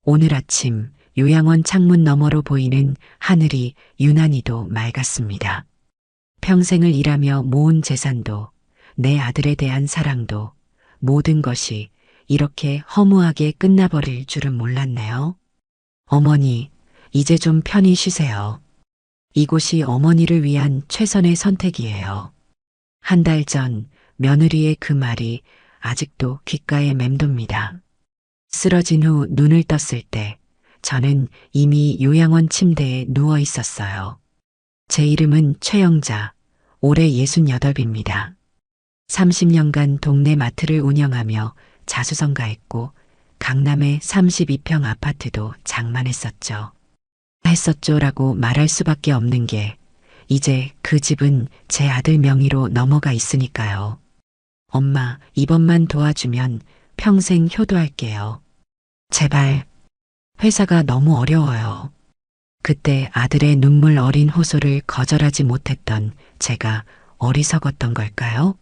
오늘 아침 요양원 창문 너머로 보이는 하늘이 유난히도 맑았습니다. 평생을 일하며 모은 재산도 내 아들에 대한 사랑도 모든 것이 이렇게 허무하게 끝나버릴 줄은 몰랐네요. 어머니, 이제 좀 편히 쉬세요. 이곳이 어머니를 위한 최선의 선택이에요. 한 달 전 며느리의 그 말이 아직도 귓가에 맴돕니다. 쓰러진 후 눈을 떴을 때 저는 이미 요양원 침대에 누워 있었어요. 제 이름은 최영자, 올해 68입니다. 30년간 동네 마트를 운영하며 자수성가했고 강남의 32평 아파트도 장만했었죠. 했었죠라고 말할 수밖에 없는 게 이제 그 집은 제 아들 명의로 넘어가 있으니까요. 엄마, 이번만 도와주면 평생 효도할게요. 제발. 회사가 너무 어려워요. 그때 아들의 눈물 어린 호소를 거절하지 못했던 제가 어리석었던 걸까요?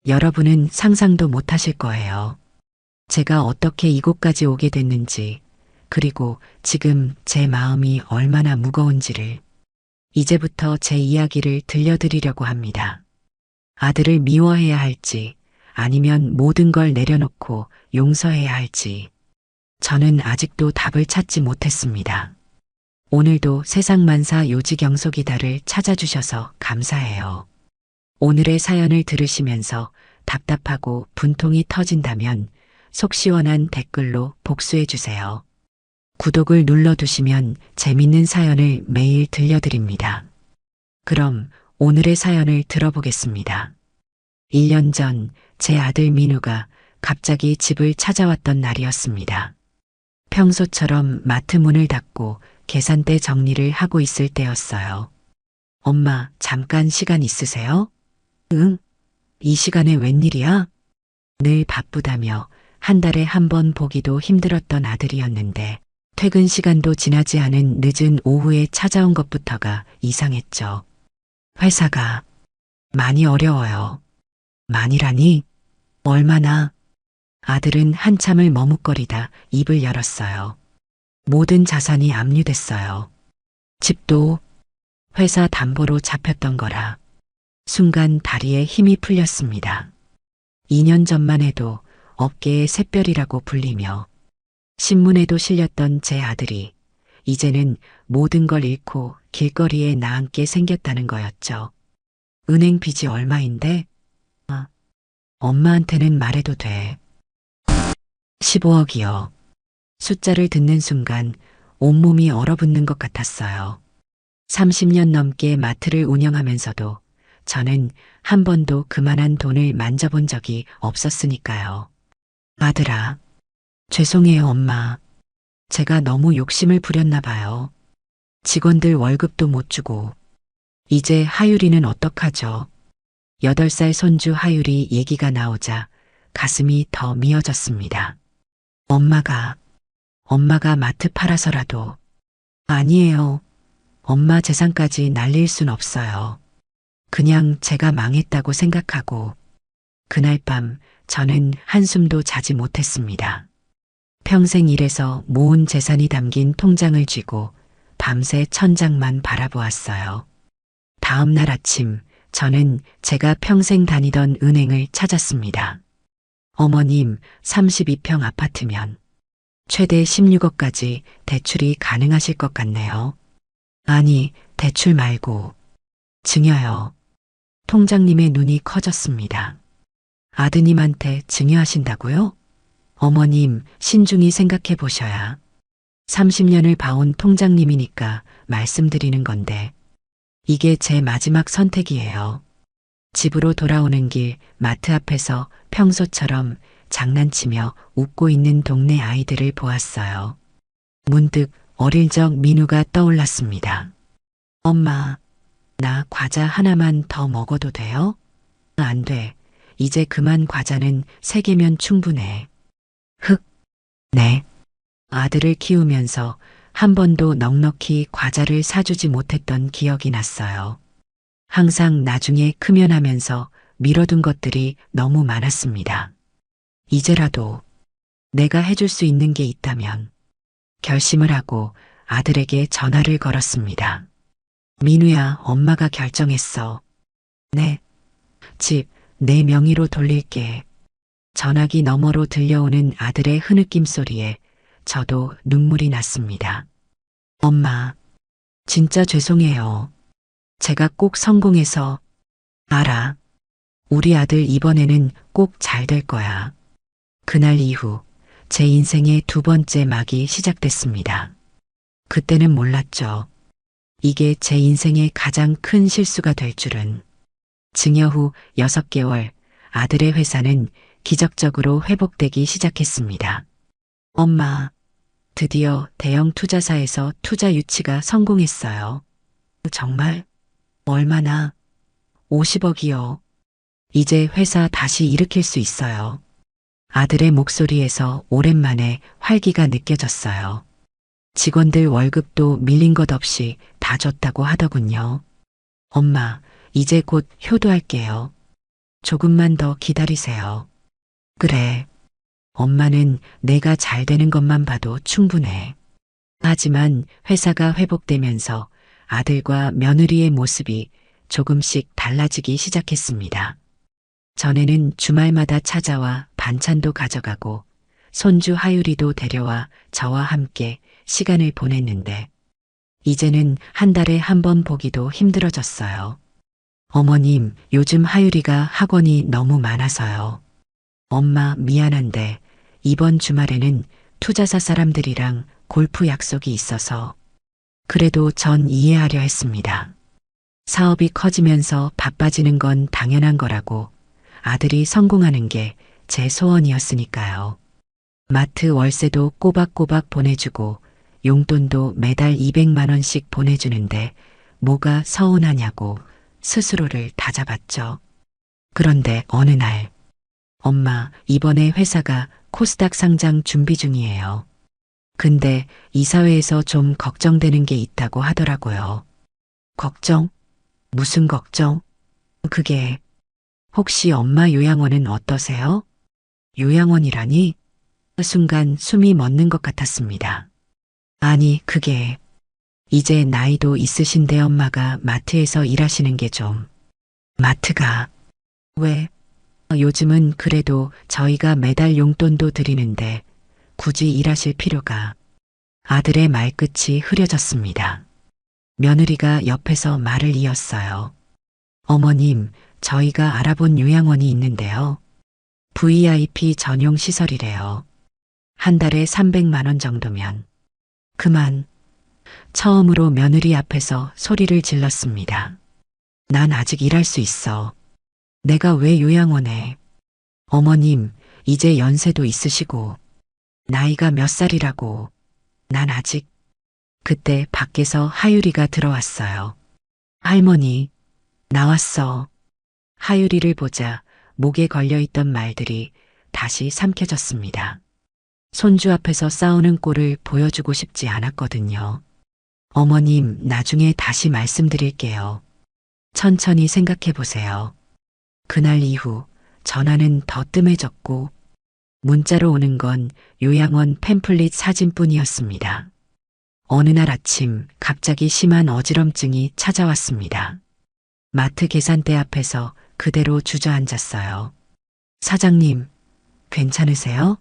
여러분은 상상도 못하실 거예요. 제가 어떻게 이곳까지 오게 됐는지, 그리고 지금 제 마음이 얼마나 무거운지를 이제부터 제 이야기를 들려드리려고 합니다. 아들을 미워해야 할지, 아니면 모든 걸 내려놓고 용서해야 할지, 저는 아직도 답을 찾지 못했습니다. 오늘도 세상만사 요지경속이다를 찾아주셔서 감사해요. 오늘의 사연을 들으시면서 답답하고 분통이 터진다면 속 시원한 댓글로 복수해주세요. 구독을 눌러두시면 재밌는 사연을 매일 들려드립니다. 그럼 오늘의 사연을 들어보겠습니다. 1년 전 제 아들 민우가 갑자기 집을 찾아왔던 날이었습니다. 평소처럼 마트 문을 닫고 계산대 정리를 하고 있을 때였어요. 엄마, 잠깐 시간 있으세요? 응? 이 시간에 웬일이야? 늘 바쁘다며 한 달에 한 번 보기도 힘들었던 아들이었는데 퇴근 시간도 지나지 않은 늦은 오후에 찾아온 것부터가 이상했죠. 회사가 많이 어려워요. 많이라니? 얼마나? 아들은 한참을 머뭇거리다 입을 열었어요. 모든 자산이 압류됐어요. 집도 회사 담보로 잡혔던 거라. 순간 다리에 힘이 풀렸습니다. 2년 전만 해도 업계의 샛별이라고 불리며 신문에도 실렸던 제 아들이 이제는 모든 걸 잃고 길거리에 나앉게 생겼다는 거였죠. 은행 빚이 얼마인데? 엄마한테는 말해도 돼. 15억이요. 숫자를 듣는 순간 온몸이 얼어붙는 것 같았어요. 30년 넘게 마트를 운영하면서도 저는 한 번도 그만한 돈을 만져본 적이 없었으니까요. 아들아, 죄송해요, 엄마. 제가 너무 욕심을 부렸나 봐요. 직원들 월급도 못 주고. 이제 하율이는 어떡하죠? 8살 손주 하율이 얘기가 나오자 가슴이 더 미어졌습니다. 엄마가 마트 팔아서라도. 아니에요. 엄마 재산까지 날릴 순 없어요. 그냥 제가 망했다고 생각하고. 그날 밤 저는 한숨도 자지 못했습니다. 평생 일해서 모은 재산이 담긴 통장을 쥐고 밤새 천장만 바라보았어요. 다음 날 아침 저는 제가 평생 다니던 은행을 찾았습니다. 어머님, 32평 아파트면 최대 16억까지 대출이 가능하실 것 같네요. 아니, 대출 말고 증여요. 통장님의 눈이 커졌습니다. 아드님한테 증여하신다고요? 어머님, 신중히 생각해 보셔야. 30년을 봐온 통장님이니까 말씀드리는 건데 이게 제 마지막 선택이에요. 집으로 돌아오는 길 마트 앞에서 평소처럼 장난치며 웃고 있는 동네 아이들을 보았어요. 문득 어릴 적 민우가 떠올랐습니다. 엄마, 나 과자 하나만 더 먹어도 돼요? 안 돼. 이제 그만 과자는 3개면 충분해. 네. 아들을 키우면서 한 번도 넉넉히 과자를 사주지 못했던 기억이 났어요. 항상 나중에 크면 하면서 미뤄둔 것들이 너무 많았습니다. 이제라도 내가 해줄 수 있는 게 있다면 결심을 하고 아들에게 전화를 걸었습니다. 민우야, 엄마가 결정했어. 네. 집, 내 명의로 돌릴게. 전화기 너머로 들려오는 아들의 흐느낌 소리에 저도 눈물이 났습니다. 엄마, 진짜 죄송해요. 제가 꼭 성공해서. 알아. 우리 아들 이번에는 꼭 잘 될 거야. 그날 이후 제 인생의 두 번째 막이 시작됐습니다. 그때는 몰랐죠. 이게 제 인생의 가장 큰 실수가 될 줄은. 증여 후 6개월 아들의 회사는 기적적으로 회복되기 시작했습니다. 엄마, 드디어 대형 투자사에서 투자 유치가 성공했어요. 정말? 얼마나? 50억이요. 이제 회사 다시 일으킬 수 있어요. 아들의 목소리에서 오랜만에 활기가 느껴졌어요. 직원들 월급도 밀린 것 없이 다 줬다고 하더군요. 엄마, 이제 곧 효도할게요. 조금만 더 기다리세요. 그래. 엄마는 내가 잘 되는 것만 봐도 충분해. 하지만 회사가 회복되면서 아들과 며느리의 모습이 조금씩 달라지기 시작했습니다. 전에는 주말마다 찾아와 반찬도 가져가고 손주 하율이도 데려와 저와 함께 시간을 보냈는데 이제는 한 달에 한 번 보기도 힘들어졌어요. 어머님, 요즘 하율이가 학원이 너무 많아서요. 엄마, 미안한데 이번 주말에는 투자사 사람들이랑 골프 약속이 있어서. 그래도 전 이해하려 했습니다. 사업이 커지면서 바빠지는 건 당연한 거라고, 아들이 성공하는 게 제 소원이었으니까요. 마트 월세도 꼬박꼬박 보내주고 용돈도 매달 200만 원씩 보내주는데 뭐가 서운하냐고 스스로를 다잡았죠. 그런데 어느 날, 엄마, 이번에 회사가 코스닥 상장 준비 중이에요. 근데 이사회에서 좀 걱정되는 게 있다고 하더라고요. 걱정? 무슨 걱정? 그게, 혹시 엄마 요양원은 어떠세요? 요양원이라니? 순간 숨이 멎는 것 같았습니다. 아니, 그게, 이제 나이도 있으신데 엄마가 마트에서 일하시는 게 좀. 마트가, 왜? 요즘은 그래도 저희가 매달 용돈도 드리는데 굳이 일하실 필요가. 아들의 말끝이 흐려졌습니다. 며느리가 옆에서 말을 이었어요. 어머님, 저희가 알아본 요양원이 있는데요. VIP 전용 시설이래요. 한 달에 300만 원 정도면. 그만. 처음으로 며느리 앞에서 소리를 질렀습니다. 난 아직 일할 수 있어. 내가 왜 요양원에. 어머님, 이제 연세도 있으시고. 나이가 몇 살이라고. 난 아직. 그때 밖에서 하율이가 들어왔어요. 할머니, 나왔어. 하율이를 보자 목에 걸려있던 말들이 다시 삼켜졌습니다. 손주 앞에서 싸우는 꼴을 보여주고 싶지 않았거든요. 어머님, 나중에 다시 말씀드릴게요. 천천히 생각해 보세요. 그날 이후 전화는 더 뜸해졌고 문자로 오는 건 요양원 팸플릿 사진뿐이었습니다. 어느 날 아침 갑자기 심한 어지럼증이 찾아왔습니다. 마트 계산대 앞에서 그대로 주저앉았어요. 사장님, 괜찮으세요?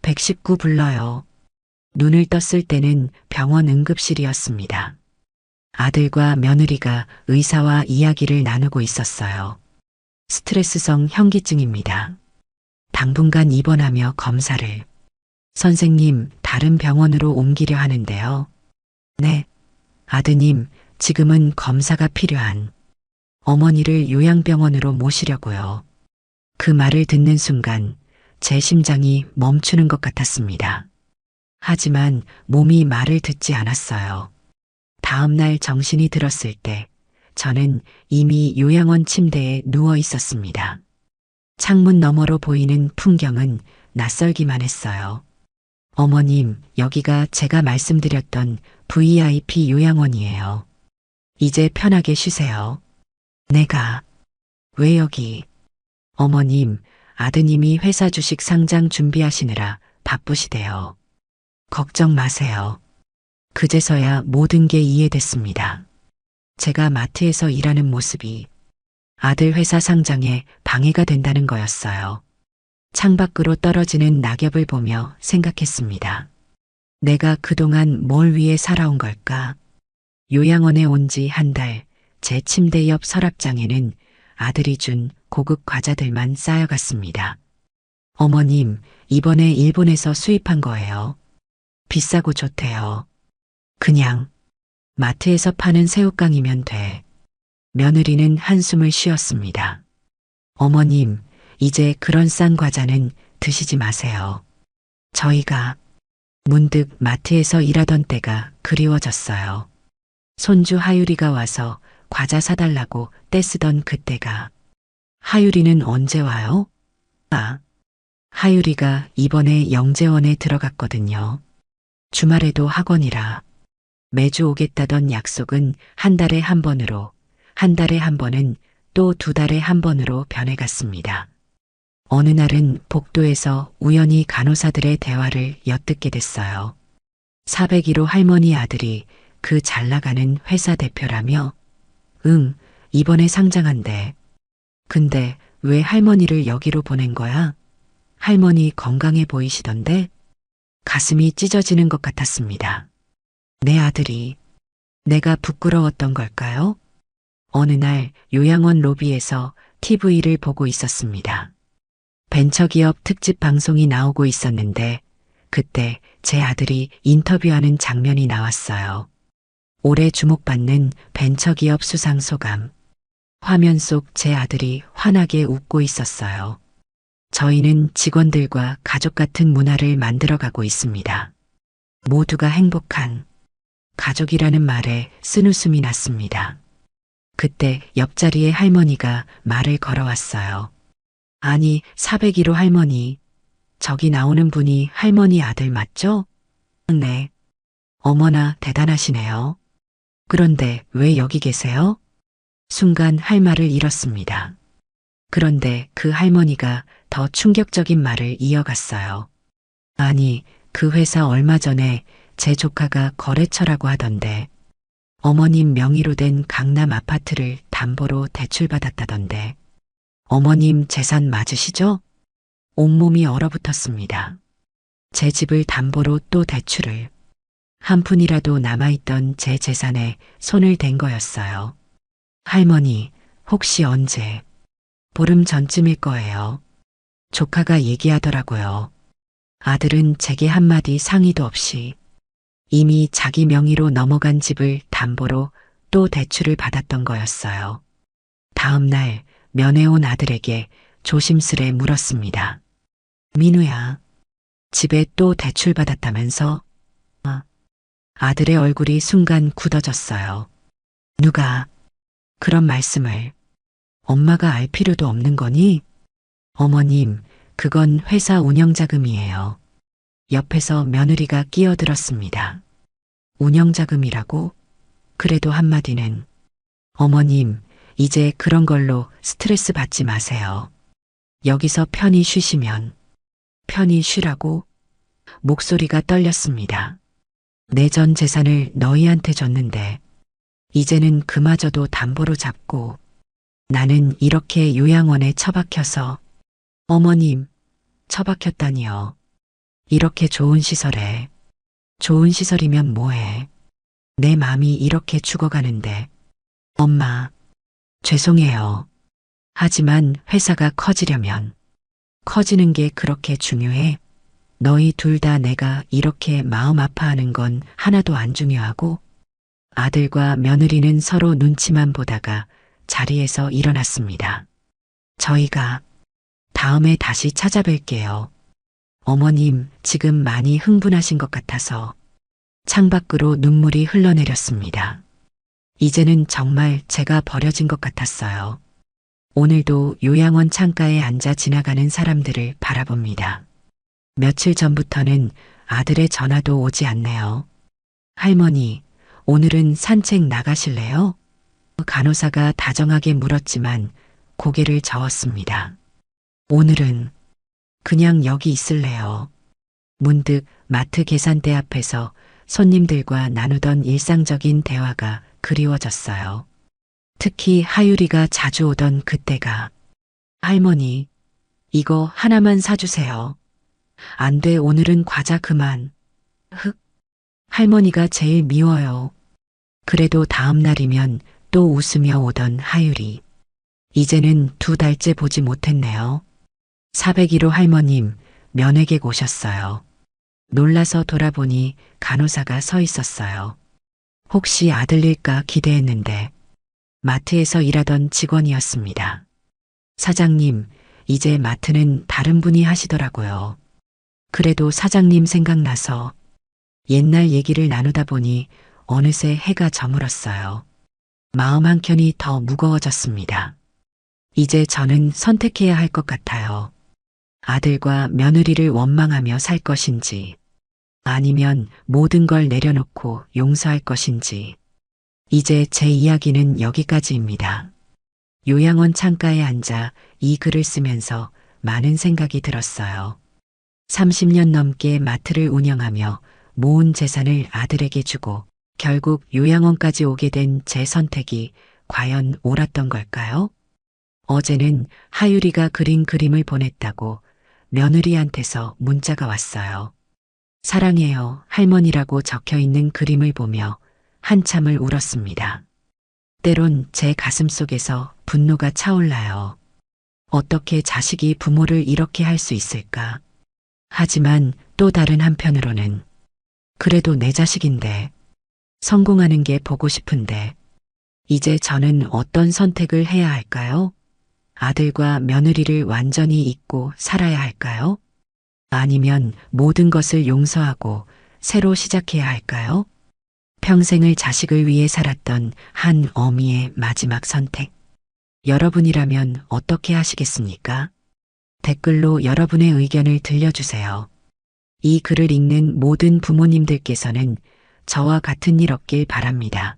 119 불러요. 눈을 떴을 때는 병원 응급실이었습니다. 아들과 며느리가 의사와 이야기를 나누고 있었어요. 스트레스성 현기증입니다. 당분간 입원하며 검사를. 선생님, 다른 병원으로 옮기려 하는데요. 네. 아드님, 지금은 검사가 필요한. 어머니를 요양병원으로 모시려고요. 그 말을 듣는 순간 제 심장이 멈추는 것 같았습니다. 하지만 몸이 말을 듣지 않았어요. 다음 날 정신이 들었을 때 저는 이미 요양원 침대에 누워 있었습니다. 창문 너머로 보이는 풍경은 낯설기만 했어요. 어머님, 여기가 제가 말씀드렸던 VIP 요양원이에요. 이제 편하게 쉬세요. 내가, 왜 여기? 어머님, 아드님이 회사 주식 상장 준비하시느라 바쁘시대요. 걱정 마세요. 그제서야 모든 게 이해됐습니다. 제가 마트에서 일하는 모습이 아들 회사 상장에 방해가 된다는 거였어요. 창밖으로 떨어지는 낙엽을 보며 생각했습니다. 내가 그동안 뭘 위해 살아온 걸까? 요양원에 온 지 한 달, 제 침대 옆 서랍장에는 아들이 준 고급 과자들만 쌓여갔습니다. 어머님, 이번에 일본에서 수입한 거예요. 비싸고 좋대요. 그냥 마트에서 파는 새우깡이면 돼. 며느리는 한숨을 쉬었습니다. 어머님, 이제 그런 싼 과자는 드시지 마세요. 저희가 문득 마트에서 일하던 때가 그리워졌어요. 손주 하유리가 와서 과자 사달라고 떼쓰던 그때가. 하유리는 언제 와요? 아, 하유리가 이번에 영재원에 들어갔거든요. 주말에도 학원이라 매주 오겠다던 약속은 한 달에 한 번으로, 한 달에 한 번은 또 두 달에 한 번으로 변해갔습니다. 어느 날은 복도에서 우연히 간호사들의 대화를 엿듣게 됐어요. 401호 할머니 아들이 그 잘 나가는 회사 대표라며? 응, 이번에 상장한대. 근데 왜 할머니를 여기로 보낸 거야? 할머니 건강해 보이시던데? 가슴이 찢어지는 것 같았습니다. 내 아들이 내가 부끄러웠던 걸까요? 어느 날 요양원 로비에서 TV를 보고 있었습니다. 벤처기업 특집 방송이 나오고 있었는데 그때 제 아들이 인터뷰하는 장면이 나왔어요. 올해 주목받는 벤처기업 수상 소감. 화면 속 제 아들이 환하게 웃고 있었어요. 저희는 직원들과 가족 같은 문화를 만들어가고 있습니다. 모두가 행복한 가족이라는 말에 쓴웃음이 났습니다. 그때 옆자리에 할머니가 말을 걸어왔어요. 아니, 401호 할머니. 저기 나오는 분이 할머니 아들 맞죠? 네. 어머나 대단하시네요. 그런데 왜 여기 계세요? 순간 할 말을 잃었습니다. 그런데 그 할머니가 더 충격적인 말을 이어갔어요. 아니, 그 회사 얼마 전에 제 조카가 거래처라고 하던데 어머님 명의로 된 강남 아파트를 담보로 대출받았다던데 어머님 재산 맞으시죠? 온몸이 얼어붙었습니다. 제 집을 담보로 또 대출을 한 푼이라도 남아있던 제 재산에 손을 댄 거였어요. 할머니, 혹시 언제? 보름 전쯤일 거예요. 조카가 얘기하더라고요. 아들은 제게 한마디 상의도 없이 이미 자기 명의로 넘어간 집을 담보로 또 대출을 받았던 거였어요. 다음 날 면회 온 아들에게 조심스레 물었습니다. 민우야, 집에 또 대출 받았다면서? 아들의 얼굴이 순간 굳어졌어요. 누가 그런 말씀을 엄마가 알 필요도 없는 거니? 어머님, 그건 회사 운영자금이에요. 옆에서 며느리가 끼어들었습니다. 운영자금이라고? 그래도 한마디는 어머님, 이제 그런 걸로 스트레스 받지 마세요. 여기서 편히 쉬시면 편히 쉬라고? 목소리가 떨렸습니다. 내 전 재산을 너희한테 줬는데 이제는 그마저도 담보로 잡고 나는 이렇게 요양원에 처박혀서 어머님, 처박혔다니요. 이렇게 좋은 시설에 좋은 시설이면 뭐해. 내 마음이 이렇게 죽어가는데 엄마, 죄송해요. 하지만 회사가 커지려면 커지는 게 그렇게 중요해? 너희 둘 다 내가 이렇게 마음 아파하는 건 하나도 안 중요하고? 아들과 며느리는 서로 눈치만 보다가 자리에서 일어났습니다. 저희가 다음에 다시 찾아뵐게요. 어머님, 지금 많이 흥분하신 것 같아서 창밖으로 눈물이 흘러내렸습니다. 이제는 정말 제가 버려진 것 같았어요. 오늘도 요양원 창가에 앉아 지나가는 사람들을 바라봅니다. 며칠 전부터는 아들의 전화도 오지 않네요. 할머니, 오늘은 산책 나가실래요? 간호사가 다정하게 물었지만 고개를 저었습니다. 오늘은 그냥 여기 있을래요. 문득 마트 계산대 앞에서 손님들과 나누던 일상적인 대화가 그리워졌어요. 특히 하유리가 자주 오던 그때가. 할머니, 이거 하나만 사주세요. 안 돼, 오늘은 과자 그만. 흑. 할머니가 제일 미워요. 그래도 다음 날이면 또 웃으며 오던 하유리. 이제는 2달째 보지 못했네요. 401호 할머님, 면회객 오셨어요. 놀라서 돌아보니 간호사가 서 있었어요. 혹시 아들일까 기대했는데 마트에서 일하던 직원이었습니다. 사장님, 이제 마트는 다른 분이 하시더라고요. 그래도 사장님 생각나서 옛날 얘기를 나누다 보니 어느새 해가 저물었어요. 마음 한켠이 더 무거워졌습니다. 이제 저는 선택해야 할 것 같아요. 아들과 며느리를 원망하며 살 것인지, 아니면 모든 걸 내려놓고 용서할 것인지. 이제 제 이야기는 여기까지입니다. 요양원 창가에 앉아 이 글을 쓰면서 많은 생각이 들었어요. 30년 넘게 마트를 운영하며 모은 재산을 아들에게 주고 결국 요양원까지 오게 된 제 선택이 과연 옳았던 걸까요? 어제는 하유리가 그린 그림을 보냈다고 며느리한테서 문자가 왔어요. 사랑해요, 할머니라고 적혀 있는 그림을 보며 한참을 울었습니다. 때론 제 가슴 속에서 분노가 차올라요. 어떻게 자식이 부모를 이렇게 할 수 있을까? 하지만 또 다른 한편으로는 그래도 내 자식인데, 성공하는 게 보고 싶은데, 이제 저는 어떤 선택을 해야 할까요? 아들과 며느리를 완전히 잊고 살아야 할까요? 아니면 모든 것을 용서하고 새로 시작해야 할까요? 평생을 자식을 위해 살았던 한 어미의 마지막 선택. 여러분이라면 어떻게 하시겠습니까? 댓글로 여러분의 의견을 들려주세요. 이 글을 읽는 모든 부모님들께서는 저와 같은 일 없길 바랍니다.